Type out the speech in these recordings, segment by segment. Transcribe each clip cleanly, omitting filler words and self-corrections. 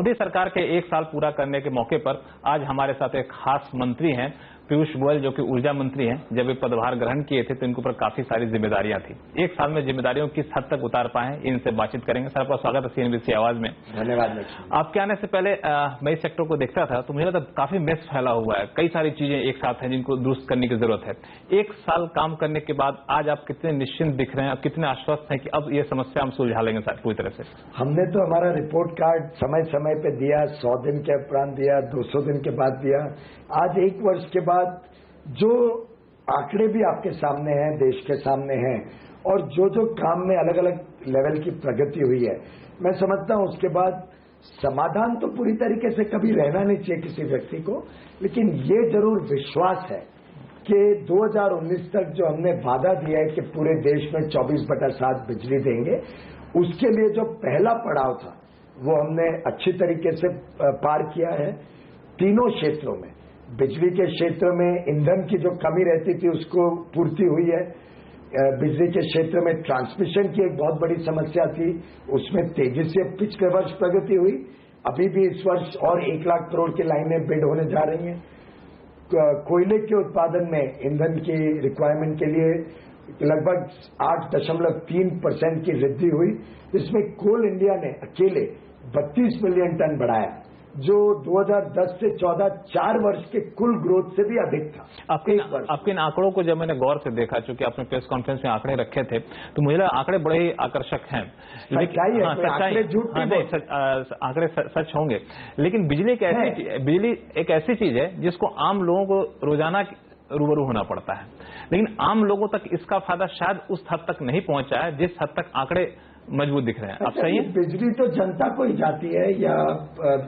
मोदी सरकार के 1 साल पूरा करने के मौके पर आज हमारे साथ एक खास मंत्री हैं पीयूष गोयल, जो कि ऊर्जा मंत्री हैं। जब वे पदभार ग्रहण किए थे तो इनके ऊपर काफी सारी जिम्मेदारियां थी। 1 साल में जिम्मेदारियों किस हद तक उतार पाए, इनसे बातचीत करेंगे। सर, आपका स्वागत है सीएनबीसी आवाज में। धन्यवाद। आपके आने से पहले मैं इस सेक्टर को देखता था तो मुझे लगता काफी मेस फैला हुआ है, कई सारी चीजें एक साथ हैं जिनको दुरुस्त करने की जरूरत है। 1 साल काम करने के बाद आज आप कितने निश्चिंत दिख रहे हैं, कितने आश्वस्त हैं कि अब ये समस्या हम सुलझा लेंगे सर पूरी तरह से? हमने तो हमारा रिपोर्ट कार्ड समय समय पे दिया, 100 दिन के उपरांत दिया, 200 दिन के बाद दिया। आज 1 वर्ष के बाद जो आंकड़े भी आपके सामने हैं, देश के सामने हैं, और जो जो काम में अलग अलग लेवल की प्रगति हुई है, मैं समझता हूं उसके बाद समाधान तो पूरी तरीके से कभी रहना नहीं चाहिए किसी व्यक्ति को, लेकिन ये जरूर विश्वास है कि 2019 तक जो हमने वादा दिया है कि पूरे देश में 24/7 बिजली देंगे, उसके लिए जो पहला पड़ाव था वो हमने अच्छी तरीके से पार किया है। तीनों क्षेत्रों में, बिजली के क्षेत्र में ईंधन की जो कमी रहती थी उसको पूर्ति हुई है। बिजली के क्षेत्र में ट्रांसमिशन की एक बहुत बड़ी समस्या थी, उसमें तेजी से पिछले वर्ष प्रगति हुई। अभी भी इस वर्ष और 1 लाख करोड़ की लाइनें बिड होने जा रही हैं। कोयले के उत्पादन में ईंधन की रिक्वायरमेंट के लिए लगभग 8.3% की वृद्धि हुई, जिसमें कोल इंडिया ने अकेले 32 मिलियन टन बढ़ाया, जो 2010 से 14 4 वर्ष के कुल ग्रोथ से भी अधिक था। आपके इन आंकड़ों को जब मैंने गौर से देखा, चूंकि आपने प्रेस कॉन्फ्रेंस में आंकड़े रखे थे, तो मुझे लगा आंकड़े बड़े ही आकर्षक हैं। आंकड़े सच होंगे, लेकिन बिजली एक ऐसी चीज है जिसको आम लोगों को रोजाना रूबरू होना पड़ता है, लेकिन आम लोगों तक इसका फायदा शायद उस हद तक नहीं पहुंचा है जिस हद तक आंकड़े मजबूत दिख रहे हैं। अब सही है, बिजली तो जनता को ही जाती है या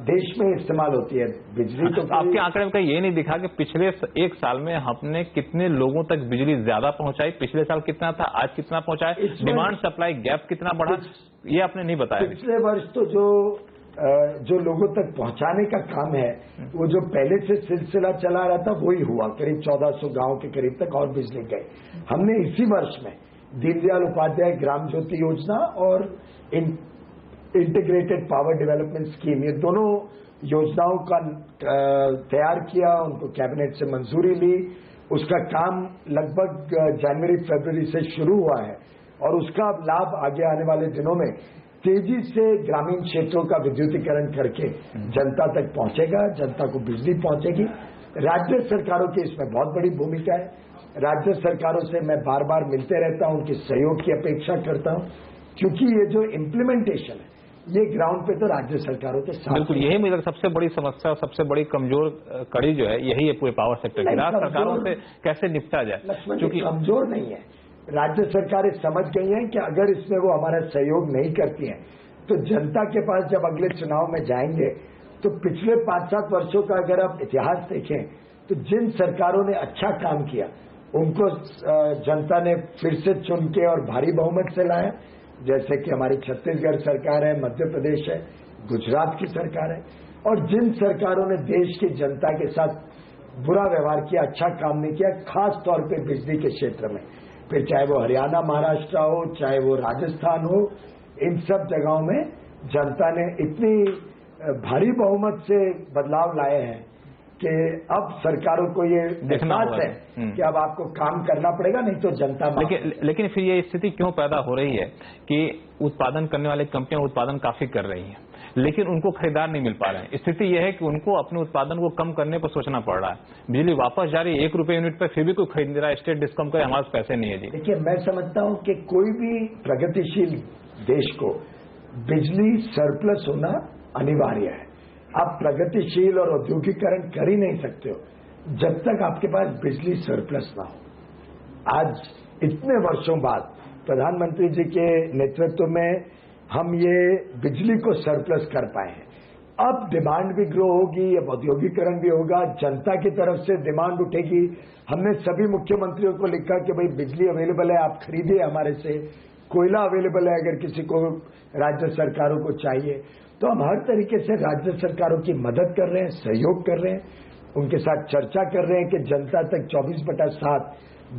देश में इस्तेमाल होती है बिजली। तो आपके आंकड़े में कहीं ये नहीं दिखा कि पिछले 1 साल में हमने कितने लोगों तक बिजली ज्यादा पहुंचाई, पिछले साल कितना था, आज कितना पहुंचाए, डिमांड सप्लाई गैप कितना बढ़ा, ये आपने नहीं बताया। पिछले वर्ष तो जो लोगों तक पहुंचाने का काम है, वो जो पहले से सिलसिला चला रहा था वही हुआ। करीब 1400 गांव के करीब तक और बिजली गए। हमने इसी वर्ष में दीनदयाल उपाध्याय ग्राम ज्योति योजना और इंटीग्रेटेड पावर डेवलपमेंट स्कीम, ये दोनों योजनाओं का तैयार किया, उनको कैबिनेट से मंजूरी ली। उसका काम लगभग जनवरी-फरवरी से शुरू हुआ है और उसका लाभ आगे आने वाले दिनों में तेजी से ग्रामीण क्षेत्रों का विद्युतीकरण करके जनता तक पहुंचेगा, जनता को बिजली पहुंचेगी। राज्य सरकारों की इसमें बहुत बड़ी भूमिका है। राज्य सरकारों से मैं बार बार मिलते रहता हूं, उनके सहयोग की अपेक्षा करता हूं, क्योंकि ये जो इम्प्लीमेंटेशन है ये ग्राउंड पे तो राज्य सरकारों के साथ। बिल्कुल, यही मुझे सबसे बड़ी समस्या और सबसे बड़ी कमजोर कड़ी जो है यही है पूरे पावर सेक्टर की। राज्य सरकारों से कैसे निपटा जाए, क्योंकि कमजोर नहीं है। राज्य सरकारें समझ गई हैं कि अगर इसमें वो हमारा सहयोग नहीं करती हैं तो जनता के पास जब अगले चुनाव में जाएंगे तो पिछले 5-7 वर्षों का अगर आप इतिहास देखें तो जिन सरकारों ने अच्छा काम किया उनको जनता ने फिर से चुन के और भारी बहुमत से लाया। जैसे कि हमारी छत्तीसगढ़ सरकार है, मध्य प्रदेश है, गुजरात की सरकार है। और जिन सरकारों ने देश की जनता के साथ बुरा व्यवहार किया, अच्छा काम नहीं किया, खास तौर पे बिजली के क्षेत्र में, फिर चाहे वो हरियाणा, महाराष्ट्र हो, चाहे वो राजस्थान हो, इन सब जगहों में जनता ने इतनी भारी बहुमत से बदलाव लाए हैं कि अब सरकारों को ये एहसास है कि अब आपको काम करना पड़ेगा, नहीं तो जनता। लेकिन फिर ये स्थिति क्यों पैदा हो रही है कि उत्पादन करने वाली कंपनियां उत्पादन काफी कर रही हैं, लेकिन उनको खरीदार नहीं मिल पा रहे हैं। स्थिति यह है कि उनको अपने उत्पादन को कम करने पर सोचना पड़ रहा है। बिजली वापस जा रही है 1 रुपये यूनिट पर, फिर भी कोई खरीद रहा है। स्टेट डिस्कॉम करे हमारे पास पैसे नहीं है जी। देखिए, मैं समझता हूं कि कोई भी प्रगतिशील देश को बिजली सरप्लस होना अनिवार्य है। आप प्रगतिशील और औद्योगिकरण कर ही नहीं सकते हो जब तक आपके पास बिजली सरप्लस ना हो। आज इतने वर्षों बाद प्रधानमंत्री जी के नेतृत्व में हम ये बिजली को सरप्लस कर पाए हैं। अब डिमांड भी ग्रो होगी, अब औद्योगिकरण भी होगा, जनता की तरफ से डिमांड उठेगी। हमने सभी मुख्यमंत्रियों को लिखा कि भाई बिजली अवेलेबल है, आप खरीदिए हमारे से। कोयला अवेलेबल है अगर किसी को राज्य सरकारों को चाहिए। तो हम हर तरीके से राज्य सरकारों की मदद कर रहे हैं, सहयोग कर रहे हैं, उनके साथ चर्चा कर रहे हैं कि जनता तक 24/7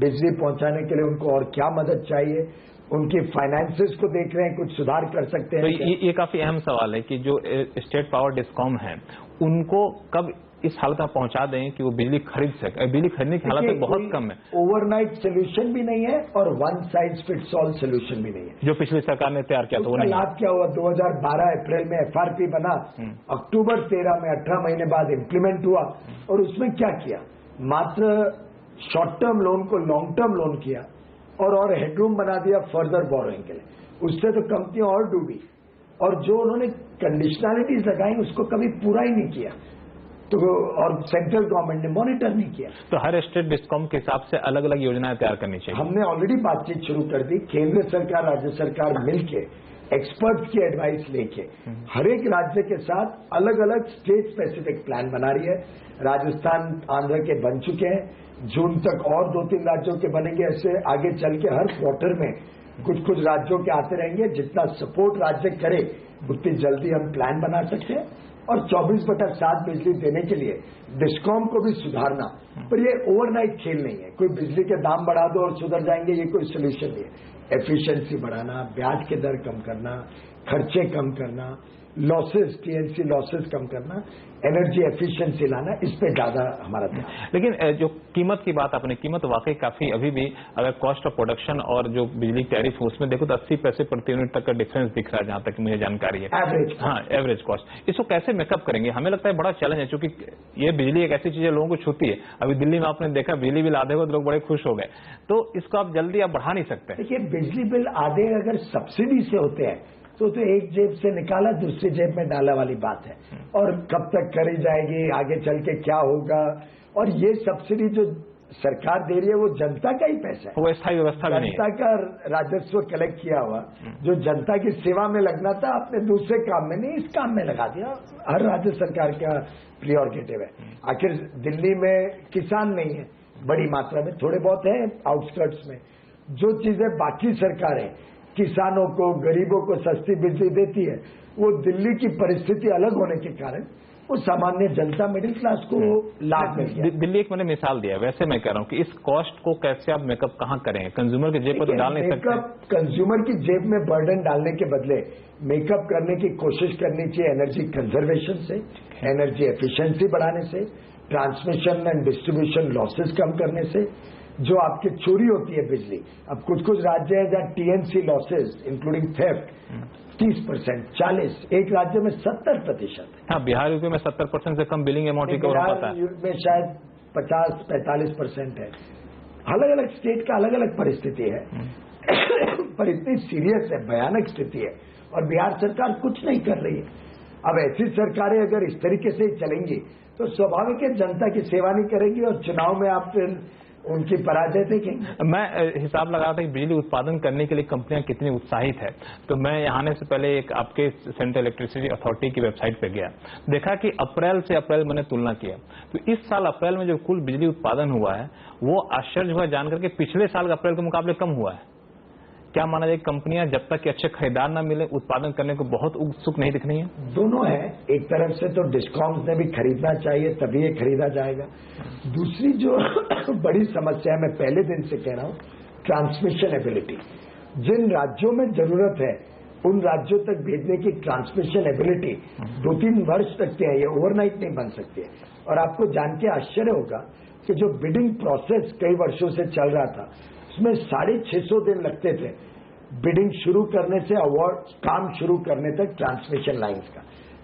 बिजली पहुंचाने के लिए उनको और क्या मदद चाहिए। उनकी फाइनेंसेस को देख रहे हैं, कुछ सुधार कर सकते हैं। तो ये काफी अहम सवाल है कि जो स्टेट पावर डिस्कॉम है उनको कब इस हालत में पहुंचा दें कि वो बिजली खरीद सके। बिजली खरीदने की हालत बहुत कम है। ओवरनाइट सोल्यूशन भी नहीं है और one size fits all solution भी नहीं है। जो पिछली सरकार ने तैयार किया था वो नहीं। लाभ क्या हुआ? 2012 अप्रैल में FRP बना, अक्टूबर 13 में 18 महीने बाद इम्प्लीमेंट हुआ, और उसमें क्या किया? मात्र शॉर्ट टर्म लोन को लॉन्ग टर्म लोन किया और हेडरूम बना दिया फर्दर बोरोइंग के लिए। उससे तो कंपनियां और डूबी, और जो उन्होंने कंडीशनैलिटीज लगाई उसको कभी पूरा ही नहीं किया, तो और सेंट्रल गवर्नमेंट ने मॉनिटर नहीं किया। तो हर स्टेट डिस्कॉम के हिसाब से अलग अलग योजनाएं तैयार करनी चाहिए। हमने ऑलरेडी बातचीत शुरू कर दी। केंद्र सरकार राज्य सरकार मिलके एक्सपर्ट्स की एडवाइस लेके हर एक राज्य के साथ अलग अलग स्टेट स्पेसिफिक प्लान बना रही है। राजस्थान आंध्र के बन चुके हैं, जून तक और 2-3 राज्यों के बनेंगे। ऐसे आगे चल के हर क्वार्टर में कुछ कुछ राज्यों के आते रहेंगे। जितना सपोर्ट राज्य करे उतनी जल्दी हम प्लान बना सकते हैं, और 24/7 बिजली देने के लिए डिस्कॉम को भी सुधारना। पर ये ओवरनाइट खेल नहीं है, कोई बिजली के दाम बढ़ा दो और सुधर जाएंगे, ये कोई सोल्यूशन नहीं है। एफिशिएंसी बढ़ाना, ब्याज के दर कम करना, खर्चे कम करना, लॉसेस टीएनसी लॉसेस कम करना, एनर्जी एफिशिएंसी लाना, इस पे ज्यादा हमारा ध्यान। लेकिन जो कीमत की बात आपने, कीमत वाकई काफी अभी भी अगर कॉस्ट ऑफ प्रोडक्शन और जो बिजली टैरिफ है उसमें देखो तो 80 पैसे प्रति यूनिट तक का डिफरेंस दिख रहा है, जहां तक मुझे जानकारी है। एवरेज, हाँ, एवरेज कॉस्ट। इसको कैसे मेकअप करेंगे? हमें लगता है बड़ा चैलेंज है, क्योंकि ये बिजली एक ऐसी चीज है लोगों को छूती है। अभी दिल्ली में आपने देखा बिजली बिल आधे को तो लोग बड़े खुश हो गए, तो इसको आप जल्दी आप बढ़ा नहीं सकते। देखिए, बिजली बिल आधे अगर सब्सिडी से होते हैं तो एक जेब से निकाला दूसरी जेब में डाला वाली बात है, और कब तक करी जाएगी, आगे चल के क्या होगा। और ये सब्सिडी जो सरकार दे रही है वो जनता का ही पैसा है, वो स्थायी व्यवस्था भी नहीं है। जनता का राजस्व कलेक्ट किया हुआ जो जनता की सेवा में लगना था, आपने दूसरे काम में नहीं इस काम में लगा दिया। हर राज्य सरकार का प्रियोरिटेटिव है। आखिर दिल्ली में किसान नहीं है बड़ी मात्रा में, थोड़े बहुत है आउटस्कर्ट्स में। जो चीजें बाकी सरकारें किसानों को, गरीबों को सस्ती बिजली देती है, वो दिल्ली की परिस्थिति अलग होने के कारण वो सामान्य जनता, मिडिल क्लास को लाभ मिल गया। दिल्ली एक मैंने मिसाल दिया, वैसे मैं कह रहा हूँ कि इस कॉस्ट को कैसे आप मेकअप कहाँ करेंगे? कंज्यूमर की जेब पर तो डाल नहीं सकते। कंज्यूमर की जेब में बर्डन डालने के बदले मेकअप करने की कोशिश करनी चाहिए एनर्जी कंजर्वेशन से, एनर्जी एफिशिएंसी बढ़ाने से, ट्रांसमिशन एंड डिस्ट्रीब्यूशन लॉसेस कम करने से। जो आपकी चोरी होती है बिजली, अब कुछ राज्य हैं जहां टीएनसी लॉसेस इंक्लूडिंग थेफ्ट 30%, 40%, एक राज्य में 70%। हाँ, बिहार यूपी में 70% से कम बिलिंग अमाउंट रिकवर हो पाता है। में शायद 50-45% है। अलग अलग स्टेट का अलग अलग परिस्थिति है, पर इतनी सीरियस है, भयानक स्थिति है, और बिहार सरकार कुछ नहीं कर रही है। अब ऐसी सरकारें अगर इस तरीके से चलेंगी तो स्वाभाविक है जनता की सेवा नहीं करेगी, और चुनाव में आप फिर उनकी पराजय देखेंगे। मैं हिसाब लगा रहा था कि बिजली उत्पादन करने के लिए कंपनियां कितनी उत्साहित है, तो मैं आने से पहले एक आपके सेंट्रल इलेक्ट्रिसिटी अथॉरिटी की वेबसाइट पे गया, देखा कि अप्रैल से अप्रैल मैंने तुलना किया, तो इस साल अप्रैल में जो कुल बिजली उत्पादन हुआ है वो आश्चर्य हुआ जानकर के पिछले साल अप्रैल के मुकाबले कम हुआ है। क्या माना जाए, कंपनियां जब तक कि अच्छे खरीदार न मिले उत्पादन करने को बहुत उत्सुक नहीं दिख रही है? दोनों है, एक तरफ से तो डिस्कॉम्स ने भी खरीदना चाहिए तभी ये खरीदा जाएगा। दूसरी जो बड़ी समस्या है, मैं पहले दिन से कह रहा हूं, ट्रांसमिशन एबिलिटी। जिन राज्यों में जरूरत है उन राज्यों तक भेजने की ट्रांसमिशन एबिलिटी 2-3 वर्ष तक की है, ये ओवरनाइट नहीं बन सकती है। और आपको जान के आश्चर्य होगा कि जो बिडिंग प्रोसेस कई वर्षों से चल रहा था उसमें 650 दिन लगते थे बिडिंग शुरू करने से अवार्ड काम शुरू करने तक ट्रांसमिशन लाइंस का।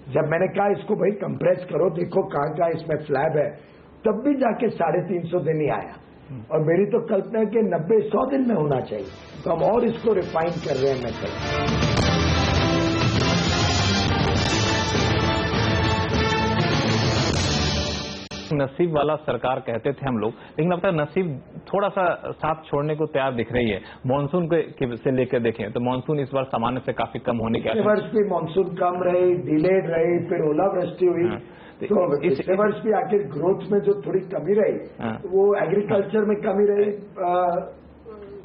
जब मैंने कहा इसको भाई कंप्रेस करो, देखो कहाँ कहाँ इसमें फ्लैब है, तब भी जाके 350 दिन ही आया। और मेरी तो कल्पना है कि 90-100 दिन में होना चाहिए, तो हम और इसको रिफाइन कर रहे हैं मेथड। नसीब वाला सरकार कहते थे हम लोग, लेकिन अब तक नसीब थोड़ा सा साथ छोड़ने को तैयार दिख रही है। मानसून से लेकर देखें तो मानसून इस बार सामान्य से काफी कम होने के वर्ष भी मानसून कम रही, डिलेड रही, फिर ओलावृष्टि हुई। तो इस वर्ष भी आखिर ग्रोथ में जो थोड़ी कमी रही वो एग्रीकल्चर में कमी रही,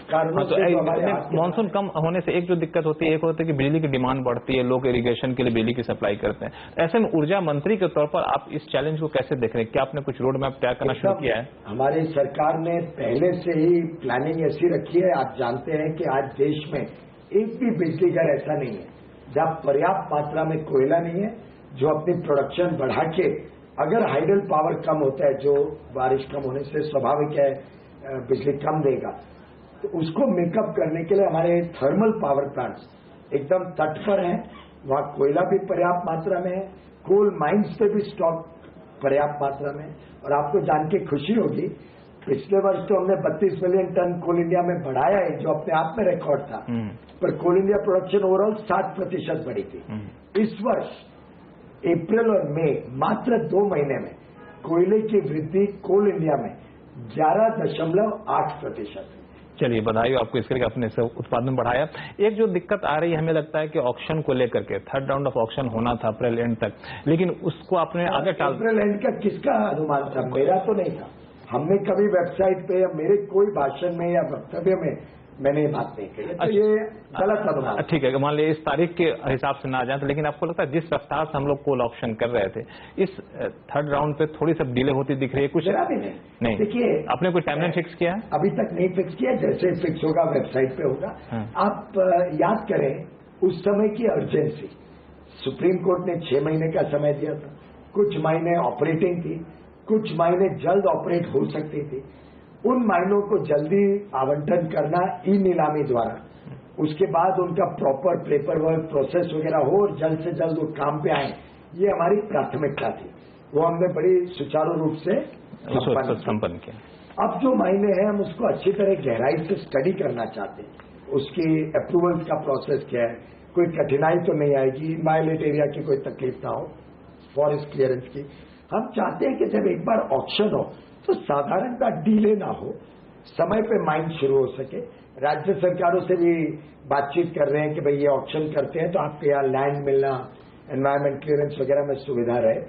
कारणों तो से हमारे मानसून कम होने से एक जो दिक्कत होती है, एक होती है कि बिजली की डिमांड बढ़ती है, लोग इरिगेशन के लिए बिजली की सप्लाई करते हैं। ऐसे में ऊर्जा मंत्री के तौर पर आप इस चैलेंज को कैसे देख रहे हैं? क्या आपने कुछ रोड मैप तैयार करना शुरू किया है? हमारी सरकार ने पहले से ही प्लानिंग ऐसी रखी है। आप जानते हैं कि आज देश में एक भी बिजली घर ऐसा नहीं है जहां पर्याप्त मात्रा में कोयला नहीं है, जो अपनी प्रोडक्शन बढ़ा के, अगर हाइडल पावर कम होता है, जो बारिश कम होने से स्वाभाविक है बिजली कम देगा, तो उसको मेकअप करने के लिए हमारे थर्मल पावर प्लांट्स एकदम तट पर हैं। वहां कोयला भी पर्याप्त मात्रा में है, कोल माइंस पे भी स्टॉक पर्याप्त मात्रा में है। और आपको जान के खुशी होगी, पिछले वर्ष तो हमने 32 मिलियन टन कोल इंडिया में बढ़ाया है, जो अपने आप में रिकॉर्ड था, पर कोल इंडिया प्रोडक्शन ओवरऑल 60% बढ़ी थी। इस वर्ष अप्रैल और मई मात्र 2 महीने में कोयले की वृद्धि कोल इंडिया में 11.8%। चलिए, बधाई हो आपको इसके लिए आपने उत्पादन बढ़ाया। एक जो दिक्कत आ रही है, हमें लगता है कि ऑक्शन को लेकर के थर्ड राउंड ऑफ ऑक्शन होना था अप्रैल एंड तक, लेकिन उसको आपने आगे टाल। अप्रैल एंड का किसका अनुमान था? मेरा तो नहीं था। हमने कभी वेबसाइट पे या मेरे कोई भाषण में या वक्तव्य में मैंने ये बात नहीं कही, तो ये गलत अनुमान। ठीक है, मान लीजिए इस तारीख के हिसाब से ना जाए तो, लेकिन आपको लगता है जिस रफ्तार से हम लोग कोल ऑप्शन कर रहे थे, इस थर्ड राउंड पे थोड़ी सी डिले होती दिख रही है? कुछ भी नहीं। देखिए, आपने कोई टाइमलाइन फिक्स किया है? अभी तक नहीं फिक्स किया, जैसे फिक्स होगा वेबसाइट पे होगा। आप याद करें उस समय की अर्जेंसी, सुप्रीम कोर्ट ने 6 महीने का समय दिया था, कुछ महीने ऑपरेटिंग थी, कुछ महीने जल्द ऑपरेट हो सकती थी। उन महीनों को जल्दी आवंटन करना ई नीलामी द्वारा, उसके बाद उनका प्रॉपर पेपर वर्क प्रोसेस वगैरह हो और जल्द से जल्द वो काम पे आए, ये हमारी प्राथमिकता थी। वो हमने बड़ी सुचारू रूप से संपन्न किया। अब जो महीने हैं हम उसको अच्छी तरह गहराई से स्टडी करना चाहते हैं। उसकी अप्रूवल्स का प्रोसेस क्या है, कोई कठिनाई तो नहीं आएगी, वायलेट एरिया की कोई तकलीफ ना हो, फॉरेस्ट क्लियरेंस की। हम चाहते हैं कि जब एक बार ऑक्शन हो तो साधारणतः डीले ना हो, समय पे माइंड शुरू हो सके। राज्य सरकारों से भी बातचीत कर रहे हैं कि भाई ये ऑक्शन करते हैं तो आपके यहाँ लैंड मिलना, एनवायरमेंट क्लियरेंस वगैरह में सुविधा रहे,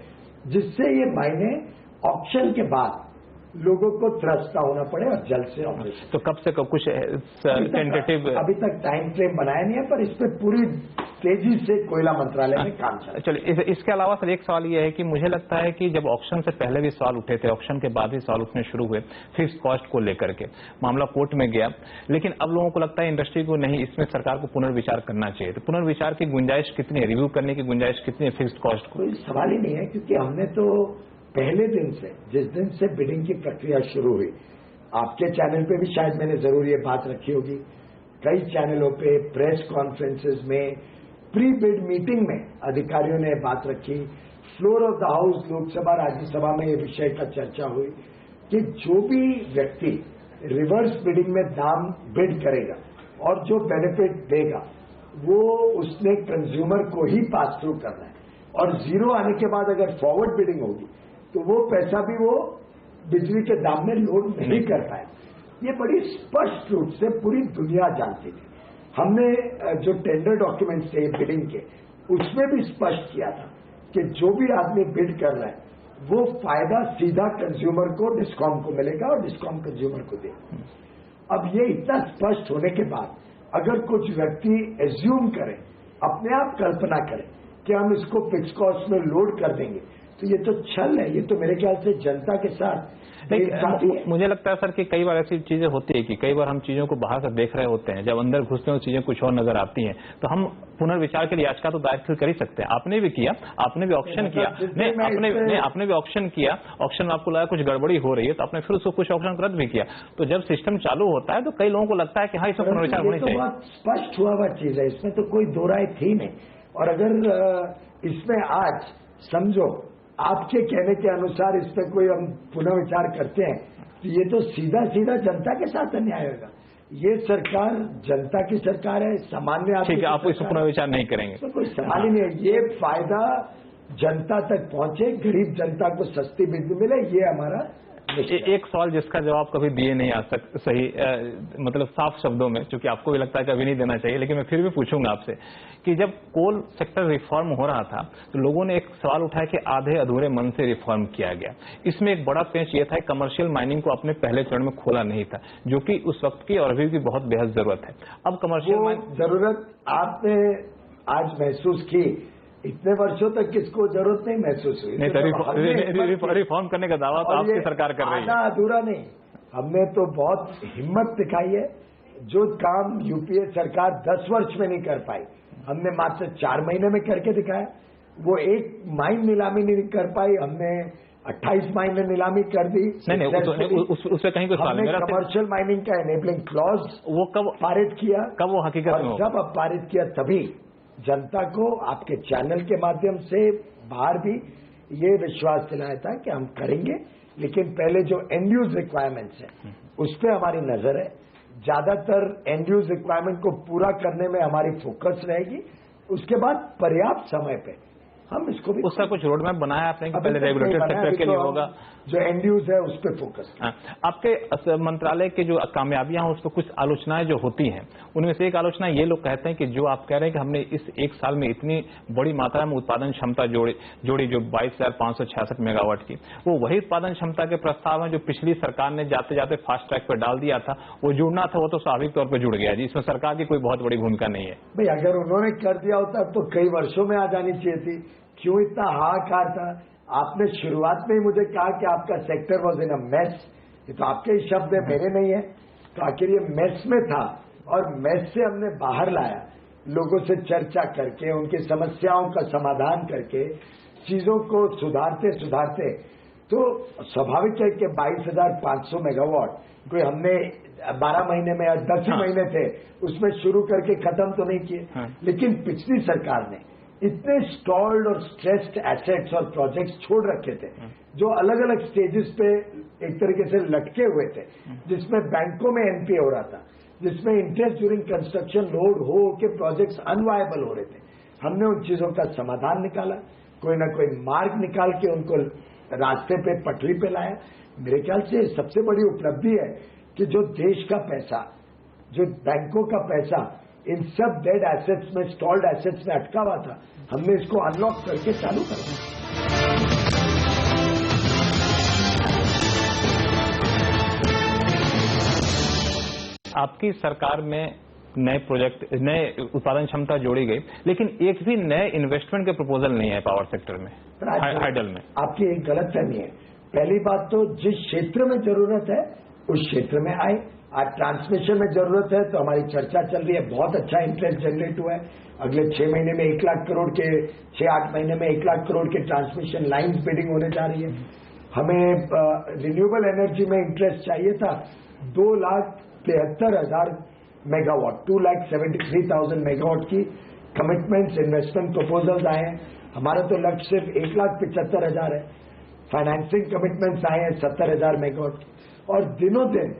जिससे ये महीने ऑक्शन के बाद लोगों को त्रस्त ना होना पड़े और जल्द से ऑपरेशन। तो कब से कब कुछ टेंटेटिव? अभी तक टाइम फ्रेम बनाया नहीं है, पर इस पर पूरी तेजी से कोयला मंत्रालय में काम चल रहा है। चलिए, इसके अलावा सर एक सवाल ये है कि मुझे लगता है कि जब ऑक्शन से पहले भी सवाल उठे थे, ऑक्शन के बाद भी सवाल उठने शुरू हुए फिक्स कॉस्ट को लेकर के, मामला कोर्ट में गया, लेकिन अब लोगों को लगता है इंडस्ट्री को नहीं, इसमें सरकार को पुनर्विचार करना चाहिए। तो पुनर्विचार की गुंजाइश कितनी है, रिव्यू करने की गुंजाइश कितनी है फिक्स्ड कॉस्ट को? कोई सवाल ही नहीं है, क्योंकि हमने तो पहले दिन से, जिस दिन से बिडिंग की प्रक्रिया शुरू हुई, आपके चैनल पे भी शायद मैंने जरूर ये बात रखी होगी, कई चैनलों पे, प्रेस कॉन्फ्रेंसेस में, प्री बिड मीटिंग में अधिकारियों ने बात रखी, floor of the house Lok Sabha Rajya Sabha में ये विषय का चर्चा हुई कि जो भी व्यक्ति रिवर्स बिडिंग में दाम बिड करेगा और जो बेनिफिट देगा वो उसने कंज्यूमर को ही पास थ्रू करना है, और जीरो आने के बाद अगर फॉरवर्ड बिडिंग होगी तो वो पैसा भी वो बिजली के दाम में लोड नहीं कर पाए। ये बड़ी स्पष्ट रूप से पूरी दुनिया जानती थी। हमने जो टेंडर डॉक्यूमेंट्स थे बिडिंग के, उसमें भी स्पष्ट किया था कि जो भी आदमी बिड कर रहा है वो फायदा सीधा कंज्यूमर को, डिस्कॉम को मिलेगा और डिस्कॉम कंज्यूमर को देगा। अब ये इतना स्पष्ट होने के बाद अगर कुछ व्यक्ति एज्यूम करें, अपने आप कल्पना करें कि हम इसको फिक्स कॉस्ट में लोड कर देंगे, तो ये तो छल है। ये तो मेरे ख्याल से जनता के साथ मुझे लगता है सर कि कई बार ऐसी चीजें होती है कि कई बार हम चीजों को बाहर से देख रहे होते हैं, जब अंदर घुसते हैं चीजें कुछ और नजर आती हैं, तो हम पुनर्विचार के लिए याचिका तो दाखिल कर ही सकते हैं। आपने भी किया, आपने भी ऑक्शन किया, आपने भी ऑक्शन किया, ऑक्शन में आपको लगा कुछ गड़बड़ी हो रही है तो आपने फिर उसको कुछ ऑक्शन रद्द भी किया। तो जब सिस्टम चालू होता है तो कई लोगों को लगता है कि हाँ, इसमें पुनर्विचार होनी चाहिए। बहुत स्पष्ट हुआ हुआ चीज है, इसमें तो कोई दो राय थी नहीं। और अगर इसमें आज समझो आपके कहने के अनुसार इस पर कोई हम पुनर्विचार करते हैं तो ये तो सीधा सीधा जनता के साथ अन्याय होगा। ये सरकार जनता की सरकार है, सामान्य आदमी। ठीक है, आप इस पर पुनर्विचार नहीं करेंगे तो कोई सवाल ही नहीं है। ये फायदा जनता तक पहुंचे, गरीब जनता को सस्ती बिजली मिले, ये हमारा एक सवाल जिसका जवाब कभी दिए नहीं आ सही मतलब साफ शब्दों में, क्योंकि आपको भी लगता है कि अभी नहीं देना चाहिए, लेकिन मैं फिर भी पूछूंगा आपसे कि जब कोल सेक्टर रिफॉर्म हो रहा था तो लोगों ने एक सवाल उठाया कि आधे अधूरे मन से रिफॉर्म किया गया। इसमें एक बड़ा पेंच ये था कि कमर्शियल माइनिंग को अपने पहले चरण में खोला नहीं था, जो कि उस वक्त की और अभी की बहुत बेहद जरूरत है। अब कमर्शियल जरूरत आपने आज महसूस की, इतने वर्षों तक किसको जरूरत नहीं महसूस हुई? नहीं, रिफॉर्म करने का दावा तो आपकी सरकार कर रही है। अधूरा नहीं, हमने तो बहुत हिम्मत दिखाई है। जो काम यूपीए सरकार 10 वर्ष में नहीं कर पाई, हमने मात्र 4 महीने में करके दिखाया। वो एक माइन नीलामी नहीं कर पाई, हमने 28 माइन में नीलामी कर दी। नहीं, उससे कहीं कोई सवाल नहीं। कमर्शियल माइनिंग का एनेबलिंग क्लॉज वो कब पारित किया, कब वो हकीकत में जब अब पारित किया तभी जनता को आपके चैनल के माध्यम से बाहर भी ये विश्वास दिलाया था कि हम करेंगे, लेकिन पहले जो एंड यूज रिक्वायरमेंट्स है उस पर हमारी नजर है। ज्यादातर एंड यूज रिक्वायरमेंट को पूरा करने में हमारी फोकस रहेगी। उसके बाद पर्याप्त समय पे हम इसको भी उसका कुछ रोड मैप बनाया आपने कि पहले रेगुलेटेड सेक्टर के लिए होगा, जो एंड यूज है उस पर फोकस। आपके मंत्रालय के जो कामयाबियां हैं उस पर कुछ आलोचनाएं जो होती हैं, उनमें से एक आलोचना ये लोग कहते हैं कि जो आप कह रहे हैं कि हमने इस एक साल में इतनी बड़ी मात्रा में उत्पादन क्षमता जोड़ी जो 22,566 मेगावाट की, वो वही उत्पादन क्षमता के प्रस्ताव हैं जो पिछली सरकार ने जाते जाते फास्ट ट्रैक पर डाल दिया था। वो जुड़ना था, वो तो स्वाभाविक तौर पर जुड़ गया जी, इसमें सरकार की कोई बहुत बड़ी भूमिका नहीं है। भाई अगर उन्होंने कर दिया होता तो कई वर्षों में आ जानी चाहिए थी। क्यों इतना हाहाकार था? आपने शुरुआत में ही मुझे कहा कि आपका sector was in a mess. ये तो आपके ही शब्द है, मेरे नहीं है। तो आखिर ये मेस में था और मेस से हमने बाहर लाया, लोगों से चर्चा करके, उनकी समस्याओं का समाधान करके, चीजों को सुधारते सुधारते। तो स्वाभाविक है कि 22,500 मेगावाट कोई हमने 12 महीने में या 10 ही महीने थे उसमें शुरू करके खत्म तो नहीं किए। लेकिन पिछली सरकार ने इतने स्टॉल्ड और स्ट्रेस्ड एसेट्स और प्रोजेक्ट्स छोड़ रखे थे जो अलग अलग स्टेजेस पे एक तरीके से लटके हुए थे, जिसमें बैंकों में एनपीए हो रहा था, जिसमें इंटरेस्ट ड्यूरिंग कंस्ट्रक्शन लोड हो के प्रोजेक्ट्स अनवायबल हो रहे थे। हमने उन चीजों का समाधान निकाला, कोई ना कोई मार्ग निकाल के उनको रास्ते पे पटरी पे लाया। मेरे ख्याल से सबसे बड़ी उपलब्धि है कि जो देश का पैसा, जो बैंकों का पैसा इन सब डेड एसेट्स में, स्टॉल्ड एसेट्स में अटका हुआ था, हमने इसको अनलॉक करके चालू कर दिया। आपकी सरकार में नए प्रोजेक्ट, नए उत्पादन क्षमता जोड़ी गई, लेकिन एक भी नए इन्वेस्टमेंट के प्रपोजल नहीं है पावर सेक्टर में, हाइडल में। आपकी एक गलतफहमी है। पहली बात तो जिस क्षेत्र में जरूरत है उस क्षेत्र में आए। आज ट्रांसमिशन में जरूरत है तो हमारी चर्चा चल रही है, बहुत अच्छा इंटरेस्ट जनरेट हुआ है। अगले 6 महीने में 1 लाख करोड़ के, 6-8 महीने में 1 लाख करोड़ के ट्रांसमिशन लाइन्स बिडिंग होने जा रही है। हमें रिन्यूएबल एनर्जी में इंटरेस्ट चाहिए था 2,73,000 मेगावाट, 2,73,000 मेगावाट की कमिटमेंट्स, इन्वेस्टमेंट प्रपोजल्स आए हैं। हमारा तो लक्ष्य सिर्फ 1,75,000 है। फाइनेंसिंग कमिटमेंट्स आए हैं 70,000 मेगावाट। और दिनों दिन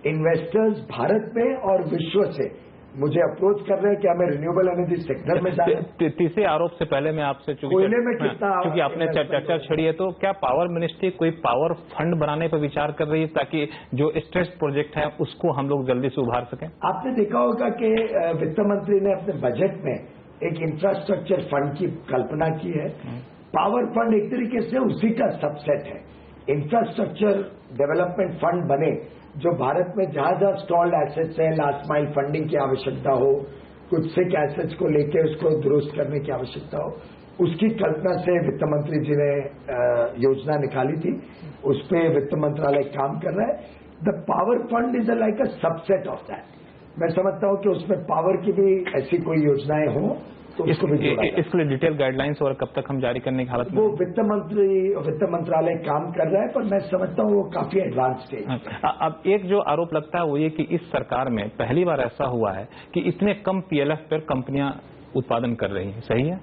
इन्वेस्टर्स भारत में और विश्व से मुझे अप्रोच कर रहे हैं कि हमें रिन्यूएबल एनर्जी सेक्टर में जाना। तीसरे आरोप से पहले मैं आपसे, कोयले में कितना, क्योंकि आपने चर्चा छेड़ी है, तो क्या पावर मिनिस्ट्री कोई पावर फंड बनाने पर विचार कर रही है ताकि जो स्ट्रेस प्रोजेक्ट है उसको हम लोग जल्दी से उभार सकें? आपने देखा होगा कि वित्त मंत्री ने अपने बजट में एक इंफ्रास्ट्रक्चर फंड की कल्पना की है। पावर फंड एक तरीके से उसी का सबसेट है। इंफ्रास्ट्रक्चर डेवलपमेंट फंड बने जो भारत में जहां जहां स्टॉल्ड एसेट्स हैं, लास्ट माइल फंडिंग की आवश्यकता हो, कुछ सिक एसेट्स को लेकर उसको दुरुस्त करने की आवश्यकता हो, उसकी कल्पना से वित्त मंत्री जी ने योजना निकाली थी। उस पर वित्त मंत्रालय काम कर रहा है। The power fund is like a subset of that. मैं समझता हूं कि उसमें पावर की भी ऐसी कोई योजनाएं हों तो इसको भी इसके लिए डिटेल गाइडलाइंस और कब तक हम जारी करने की हालत में? वो वित्त मंत्रालय काम कर रहा है, पर मैं समझता हूँ वो काफी एडवांस स्टेज। अब एक जो आरोप लगता है वो ये कि इस सरकार में पहली बार ऐसा हुआ है कि इतने कम पीएलएफ पर कंपनियां उत्पादन कर रही हैं। सही है?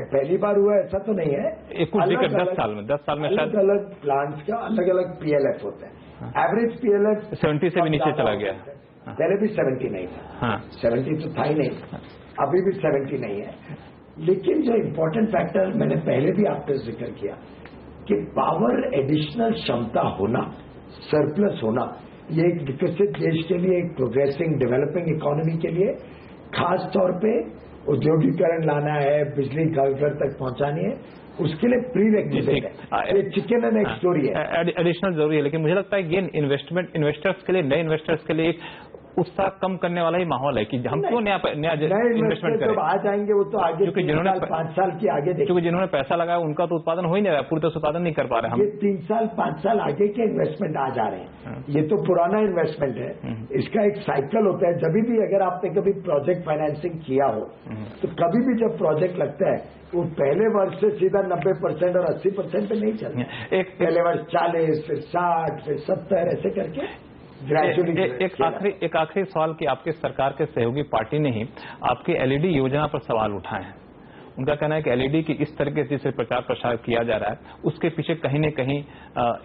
पहली बार हुआ ऐसा तो नहीं है। कुछ दिक्कत 10 साल में अलग अलग प्लांट्स का अलग अलग पीएलएफ होता है। एवरेज पीएलएफ 70 से भी नीचे चला गया। पहले भी 70 नहीं था। 70 तो था ही नहीं, अभी भी 70 नहीं है। लेकिन जो इम्पोर्टेंट फैक्टर मैंने पहले भी आपसे जिक्र किया कि पावर एडिशनल क्षमता होना, सरप्लस होना, ये एक विकसित देश के लिए, एक प्रोग्रेसिंग डेवलपिंग इकोनॉमी के लिए खास तौर पे औद्योगिकरण लाना है, बिजली घर घर तक पहुंचानी है, उसके लिए प्री रेक्विजिट है। ये चिकन एंड एग स्टोरी है, एडिशनल जरूरी है। लेकिन मुझे लगता है ये इन्वेस्टर्स के लिए, नए इन्वेस्टर्स के लिए एक उत्साह कम करने वाला ही माहौल है कि हम क्यों नया इन्वेस्टमेंट करें। जब आ जाएंगे वो तो आगे, क्योंकि जिन्होंने 5 साल की आगे देखें, क्योंकि जिन्होंने पैसा लगाया उनका तो उत्पादन हो ही नहीं रहा है, पूरी तरह से उत्पादन नहीं कर पा रहे हम। ये 3 साल 5 साल आगे के इन्वेस्टमेंट आ जा रहे हैं। ये तो पुराना इन्वेस्टमेंट है, इसका एक साइकिल होता है। जब भी अगर आपने कभी प्रोजेक्ट फाइनेंसिंग किया हो तो कभी भी जब प्रोजेक्ट लगता है वो पहले वर्ष से सीधा 90% और 80% पे नहीं चलता। पहले वर्ष 40, फिर 60, फिर 70, ऐसे करके एक आखिरी सवाल कि आपके सरकार के सहयोगी पार्टी ने ही आपकी एलईडी योजना पर सवाल उठाए हैं। उनका कहना है कि एलईडी की इस तरीके से प्रचार प्रसार किया जा रहा है, उसके पीछे कहीं न कहीं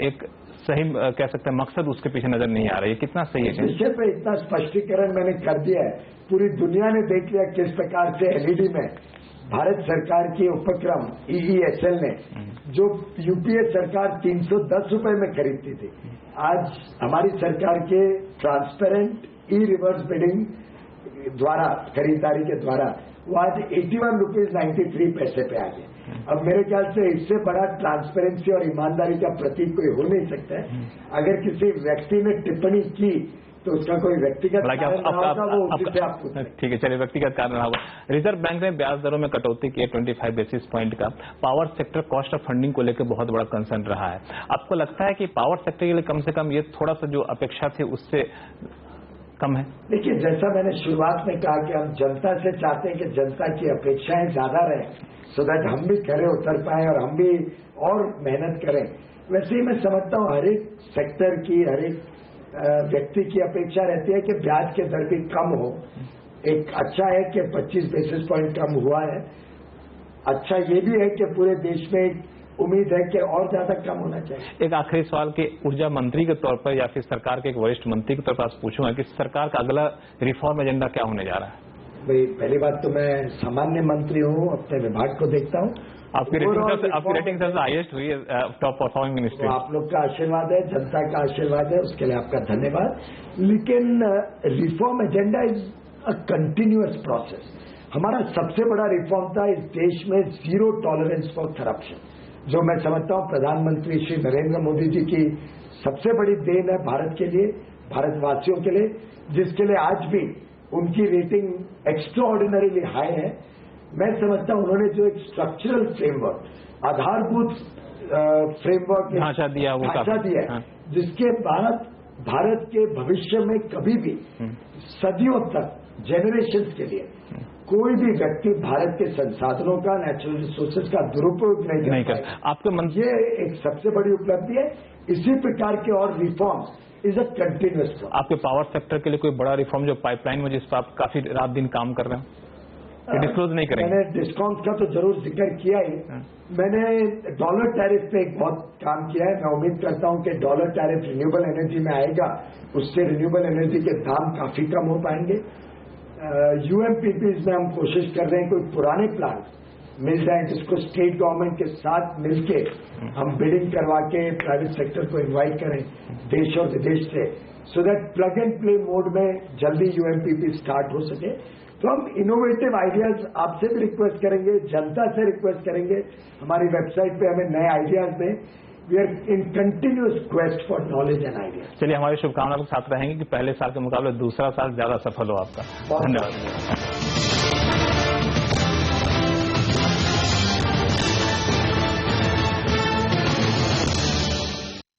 एक सही कह सकते हैं मकसद उसके पीछे नजर नहीं आ रहा है। ये कितना सही है? इस विषय पे इतना स्पष्टीकरण मैंने कर दिया है, पूरी दुनिया ने देख लिया किस प्रकार से एलईडी में भारत सरकार की उपक्रम EESL ने, जो यूपीए सरकार 310 रुपए में खरीदती थी, आज हमारी सरकार के ट्रांसपेरेंट रिवर्स बिडिंग द्वारा, खरीदारी के द्वारा, वो आज 81 रुपीज 93 पैसे पे आ गए। अब मेरे ख्याल से इससे बड़ा ट्रांसपेरेंसी और ईमानदारी का प्रतीक कोई हो नहीं सकता है। अगर किसी व्यक्ति ने टिप्पणी की तो उसका कोई व्यक्तिगत कारण ना होगा, वो उसी से आप पूछें। ठीक है, चलिए, व्यक्तिगत कारण ना होगा। रिजर्व बैंक ने ब्याज दरों में कटौती की है 25 बेसिस पॉइंट का। Power sector cost of funding को लेकर बहुत बड़ा कंसर्न रहा है। आपको लगता है कि पावर सेक्टर के लिए कम से कम ये थोड़ा सा जो अपेक्षा थी उससे कम है? देखिए, जैसा मैंने शुरुआत में कहा कि हम जनता से चाहते हैं कि जनता की अपेक्षाएं ज्यादा रहें, सो दैट हम भी खरे उतर पाए और हम भी और मेहनत करें। वैसे ही मैं समझता हूं हर एक सेक्टर की, हर एक व्यक्ति की अपेक्षा रहती है कि ब्याज के दर भी कम हो। एक अच्छा है कि 25 बेसिस पॉइंट कम हुआ है। अच्छा ये भी है कि पूरे देश में उम्मीद है कि और ज्यादा कम होना चाहिए। एक आखिरी सवाल कि ऊर्जा मंत्री के तौर पर या फिर सरकार के एक वरिष्ठ मंत्री के तौर पर आप पूछूंगा कि सरकार का अगला रिफॉर्म एजेंडा क्या होने जा रहा है? भाई, पहली बात तो मैं सामान्य मंत्री हूँ, अपने विभाग को देखता हूँ। आपकी रेटिंग सबसे हाईएस्ट हुई है टॉप परफॉर्मिंग मिनिस्ट्री। आप लोग का आशीर्वाद है, जनता का आशीर्वाद है, उसके लिए आपका धन्यवाद। लेकिन reform agenda is a continuous process. हमारा सबसे बड़ा रिफॉर्म था इस देश में जीरो टॉलरेंस फॉर करप्शन, जो मैं समझता हूं प्रधानमंत्री श्री नरेंद्र मोदी जी की सबसे बड़ी देन है भारत के लिए, भारतवासियों के लिए, जिसके लिए आज भी उनकी रेटिंग एक्स्ट्राऑर्डिनरीली हाई है। मैं समझता हूं उन्होंने जो एक स्ट्रक्चरल फ्रेमवर्क, आधारभूत फ्रेमवर्क ढांचा दिया है, हाँ। जिसके बाद भारत के भविष्य में कभी भी सदियों तक, जेनरेशंस के लिए कोई भी व्यक्ति भारत के संसाधनों का, नेचुरल रिसोर्सेज का दुरुपयोग नहीं कर आपके मन, ये एक सबसे बड़ी उपलब्धि है। इसी प्रकार के और रिफॉर्म्स इज अ कंटिन्यूअस। आपके पावर सेक्टर के लिए कोई बड़ा रिफॉर्म जो पाइपलाइन में, जिस पर आप काफी रात दिन काम कर रहे हैं, डिस्क्लोज नहीं करेंगे? मैंने डिस्काउंट का तो जरूर जिक्र किया ही। मैंने डॉलर टैरिफ पे एक बहुत काम किया है। मैं उम्मीद करता हूं कि डॉलर टैरिफ रिन्यूएबल एनर्जी में आएगा, उससे रिन्यूएबल एनर्जी के दाम काफी कम हो पाएंगे। यूएमपीपीज में हम कोशिश कर रहे हैं कोई पुराने प्लांट मिल जाए जिसको स्टेट गवर्नमेंट के साथ मिलके हम बिडिंग करवा के प्राइवेट सेक्टर को इन्वाइट करें देश और विदेश से, so that plug and play mode में जल्दी यूएमपीपी स्टार्ट हो सके। तो हम इनोवेटिव आइडियाज आपसे भी रिक्वेस्ट करेंगे, जनता से रिक्वेस्ट करेंगे, हमारी वेबसाइट पे हमें नए आइडियाज दें। We are in continuous quest for knowledge and ideas. चलिए, हमारी शुभकामनाएं के साथ रहेंगे कि पहले साल के मुकाबले दूसरा साल ज्यादा सफल हो आपका। धन्यवाद।